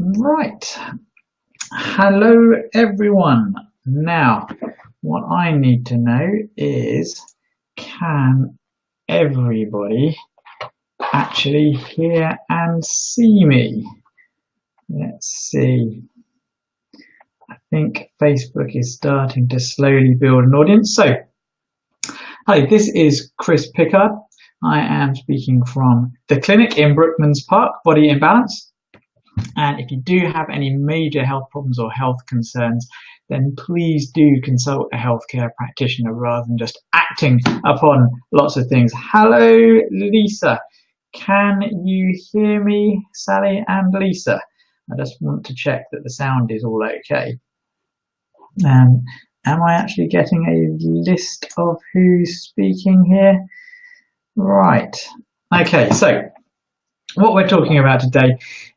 Right. Hello, everyone. Now, what I need to know is, can everybody actually hear and see me? Let's see. I think Facebook is starting to slowly build an audience. So, hi, this is Chris Pickard. I am speaking from the clinic in Brookman's Park, Body Imbalance. And if you do have any major health problems or health concerns, then please do consult a healthcare practitioner rather than just acting upon lots of things. Hello, Lisa. Can you hear me, Sally and Lisa? I just want to check that the sound is all okay. Am I actually getting a list of who's speaking here? Right. Okay, so what we're talking about today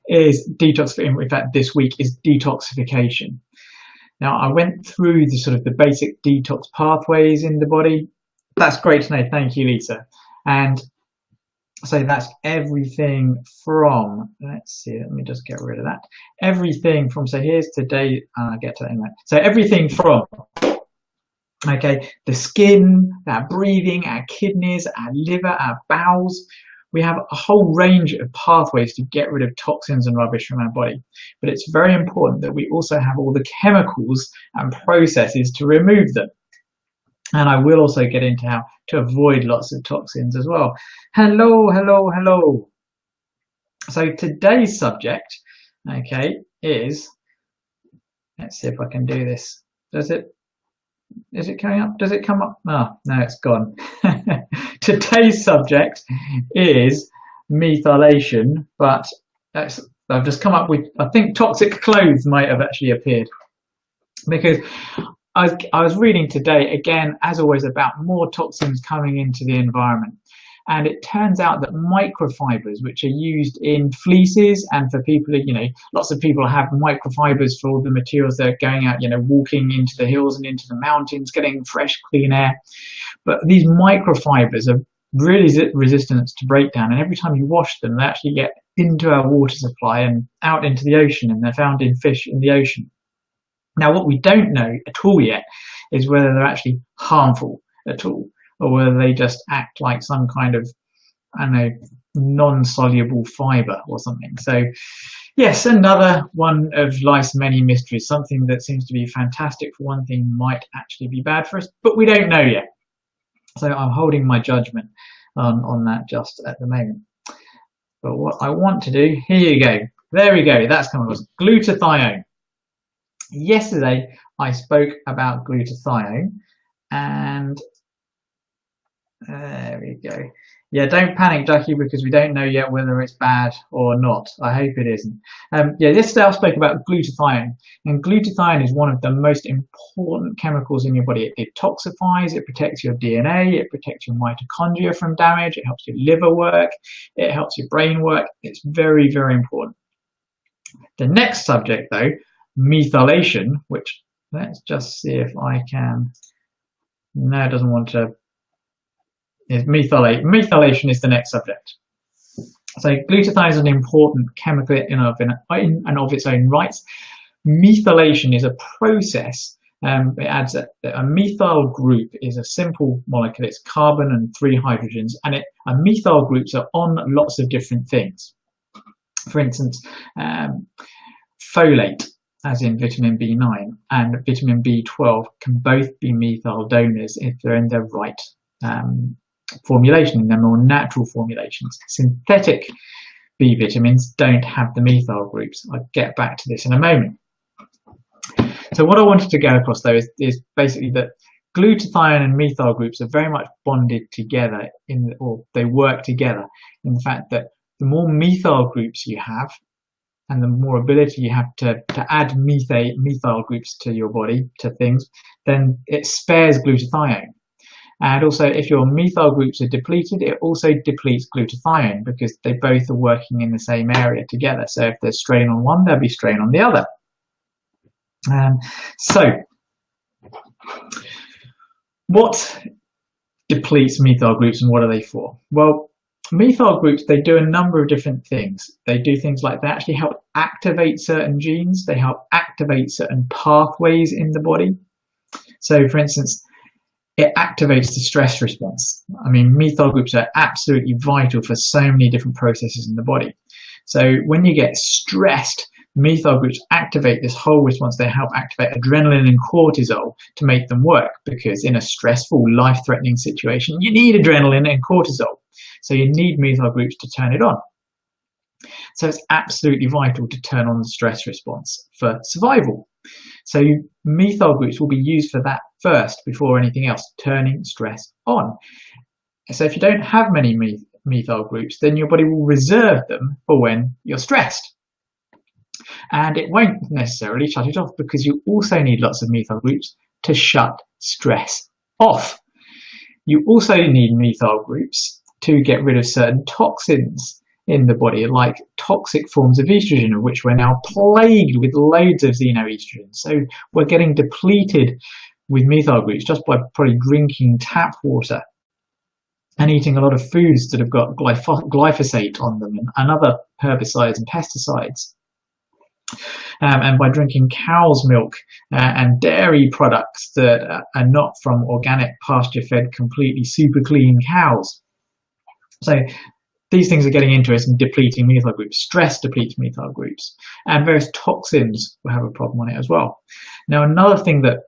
is detox. In fact, this week is detoxification. Now, I went through the sort of the basic detox pathways in the body. That's great to know. Thank you, Lisa. And so that's everything from, let's see, let me just get rid of that. Everything from, so here's today, I'll get to that in a minute. So everything from, okay, the skin, our breathing, our kidneys, our liver, our bowels. We have a whole range of pathways to get rid of toxins and rubbish from our body. But it's very important that we also have all the chemicals and processes to remove them. And I will also get into how to avoid lots of toxins as well. Hello, hello, hello. So today's subject, okay, is, let's see if I can do this. Is it coming up? Does it come up? Oh, no, it's gone. Today's subject is methylation, but I've just come up with, I think toxic clothes might have actually appeared. Because I was reading today, again, as always, about more toxins coming into the environment. And it turns out that microfibers, which are used in fleeces, and for people, lots of people have microfibers for all the materials they're going out, walking into the hills and into the mountains, getting fresh, clean air. But these microfibers are really resistant to breakdown. And every time you wash them, they actually get into our water supply and out into the ocean, and they're found in fish in the ocean. Now, what we don't know at all yet is whether they're actually harmful at all, or whether they just act like some kind of, I don't know, non-soluble fiber or something. So yes, another one of life's many mysteries. Something that seems to be fantastic for one thing might actually be bad for us, but we don't know yet. So I'm holding my judgment on that just at the moment. But what I want to do, here you go. There we go. That's coming across. Glutathione. Yesterday, I spoke about glutathione, and there we go. Yeah, don't panic, Ducky, because we don't know yet whether it's bad or not. I hope it isn't. Yesterday I spoke about glutathione, and glutathione is one of the most important chemicals in your body. It detoxifies, it protects your DNA, it protects your mitochondria from damage, it helps your liver work, it helps your brain work. It's very, very important. The next subject, though, methylation, which let's just see if I can. No, it doesn't want to. Is methylate. Methylation is the next subject. So glutathione is an important chemical in and of its own rights. Methylation is a process. It adds a methyl group is a simple molecule. It's carbon and 3 hydrogens, and methyl groups are on lots of different things. For instance, folate, as in vitamin B9, and vitamin B12 can both be methyl donors if they're in the right formulation, in their more natural formulations. Synthetic B vitamins don't have the methyl groups. I'll get back to this in a moment. So what I wanted to go across, though, is basically that glutathione and methyl groups are very much bonded together, or they work together, in the fact that the more methyl groups you have, and the more ability you have to add methyl groups to your body, to things, then it spares glutathione. And also, if your methyl groups are depleted, it also depletes glutathione, because they both are working in the same area together. So if there's strain on one, there'll be strain on the other. So what depletes methyl groups, and what are they for? Well, methyl groups, they do a number of different things. They do things like they actually help activate certain genes. They help activate certain pathways in the body. So, for instance, it activates the stress response. I mean, methyl groups are absolutely vital for so many different processes in the body. So when you get stressed, methyl groups activate this whole response. They help activate adrenaline and cortisol to make them work, because in a stressful, life-threatening situation, you need adrenaline and cortisol. So you need methyl groups to turn it on. So it's absolutely vital to turn on the stress response for survival. So methyl groups will be used for that first before anything else, turning stress on. So if you don't have many methyl groups, then your body will reserve them for when you're stressed. And it won't necessarily shut it off, because you also need lots of methyl groups to shut stress off. You also need methyl groups to get rid of certain toxins in the body, like toxic forms of estrogen, of which we're now plagued with loads of xenoestrogen. So we're getting depleted with methyl groups just by probably drinking tap water and eating a lot of foods that have got glyphosate on them and other herbicides and pesticides. And by drinking cow's milk and dairy products that are not from organic, pasture-fed, completely super clean cows. So these things are getting into us and depleting methyl groups. Stress depletes methyl groups, and various toxins will have a problem on it as well. Now, another thing that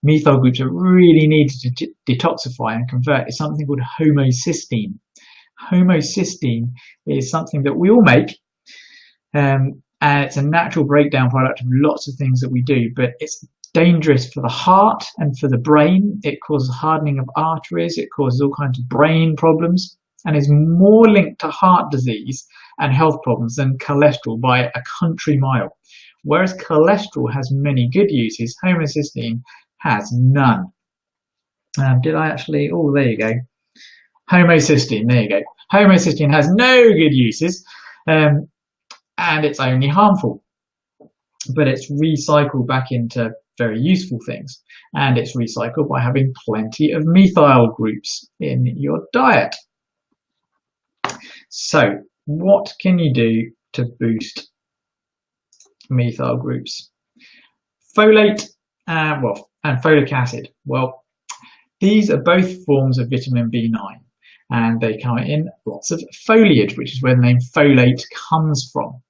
methyl groups are really needed to detoxify and convert is something called homocysteine. Homocysteine is something that we all make, and it's a natural breakdown product of lots of things that we do, but it's dangerous for the heart and for the brain. It causes hardening of arteries, it causes all kinds of brain problems, and is more linked to heart disease and health problems than cholesterol by a country mile. Whereas cholesterol has many good uses, homocysteine has none. Did I actually? Oh, there you go. Homocysteine, there you go. Homocysteine has no good uses, and it's only harmful. But it's recycled back into very useful things. And it's recycled by having plenty of methyl groups in your diet. So what can you do to boost methyl groups? Folate and folic acid. Well, these are both forms of vitamin B9, and they come in lots of foliage, which is where the name folate comes from.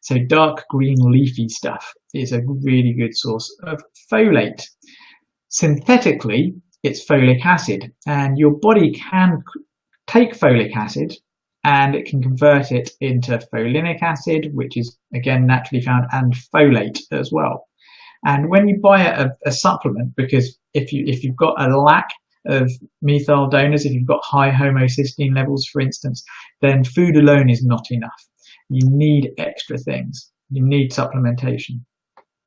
So dark green leafy stuff is a really good source of folate. Synthetically, it's folic acid, and your body can take folic acid and it can convert it into folinic acid, which is again naturally found, and folate as well. And when you buy a supplement, because if you've got a lack of methyl donors, if you've got high homocysteine levels, for instance, then food alone is not enough. You need extra things. You need supplementation.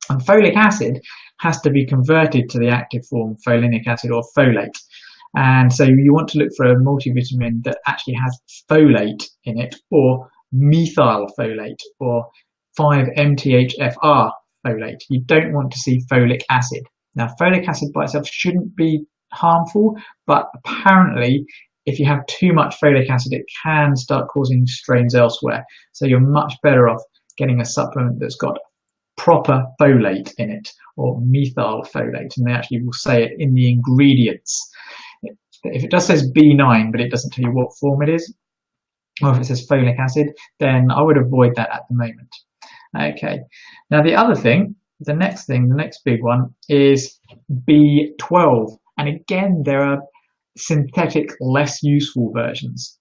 And folic acid has to be converted to the active form, folinic acid or folate. And so you want to look for a multivitamin that actually has folate in it, or methyl folate, or 5-MTHFR folate. You don't want to see folic acid. Now, folic acid by itself shouldn't be harmful, but apparently if you have too much folic acid, it can start causing strains elsewhere. So you're much better off getting a supplement that's got proper folate in it, or methyl folate, and they actually will say it in the ingredients. If it just says B9 but it doesn't tell you what form it is, or if it says folic acid, then I would avoid that at the moment. Okay, now the other thing, the next big one is B12, and again there are synthetic, less useful versions,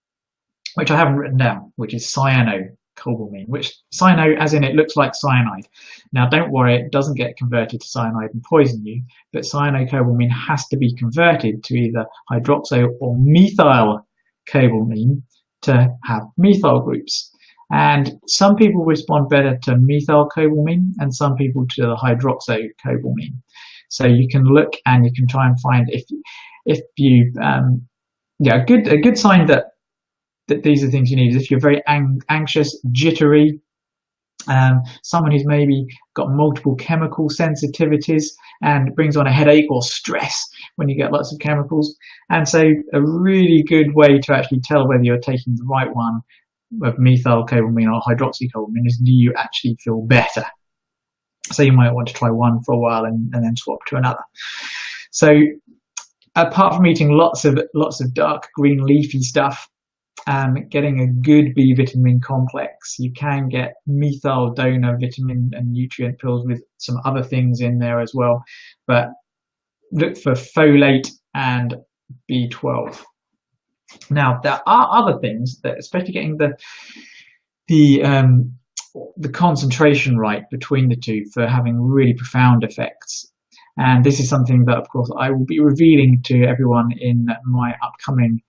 which I haven't written down, which is cyanocobalamin, which cyano as in it looks like cyanide. Now don't worry, it doesn't get converted to cyanide and poison you, but cyanocobalamin has to be converted to either hydroxo or methylcobalamin to have methyl groups. And some people respond better to methylcobalamin and some people to the hydroxocobalamin. So you can look and you can try and find a good sign that these are things you need is if you're very anxious, jittery, Someone who's maybe got multiple chemical sensitivities and brings on a headache or stress when you get lots of chemicals. And so a really good way to actually tell whether you're taking the right one of methylcobalamin or hydroxycobalamin is, do you actually feel better? So you might want to try one for a while and then swap to another. So apart from eating lots of dark green leafy stuff, getting a good B vitamin complex, you can get methyl donor vitamin and nutrient pills with some other things in there as well, but look for folate and B12. Now there are other things that, especially getting the concentration right between the two, for having really profound effects. And this is something that, of course, I will be revealing to everyone in my upcoming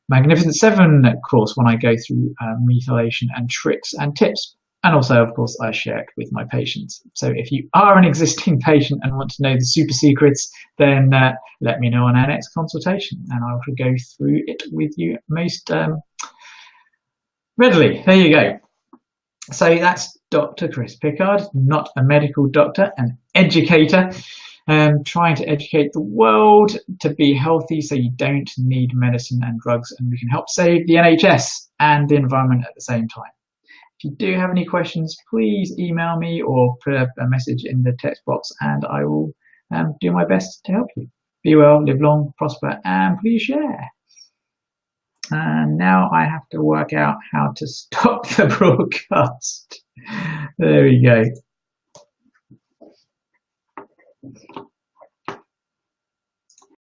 Magnificent 7 course when I go through methylation and tricks and tips. And also, of course, I share it with my patients. So if you are an existing patient and want to know the super secrets, then let me know on our next consultation, and I will go through it with you most readily. There you go. So that's Dr. Chris Pickard, not a medical doctor, an educator, trying to educate the world to be healthy so you don't need medicine and drugs, and we can help save the NHS and the environment at the same time. If you do have any questions, please email me or put a message in the text box, and I will do my best to help you. Be well, live long, prosper, and please share. And now I have to work out how to stop the broadcast. There we go.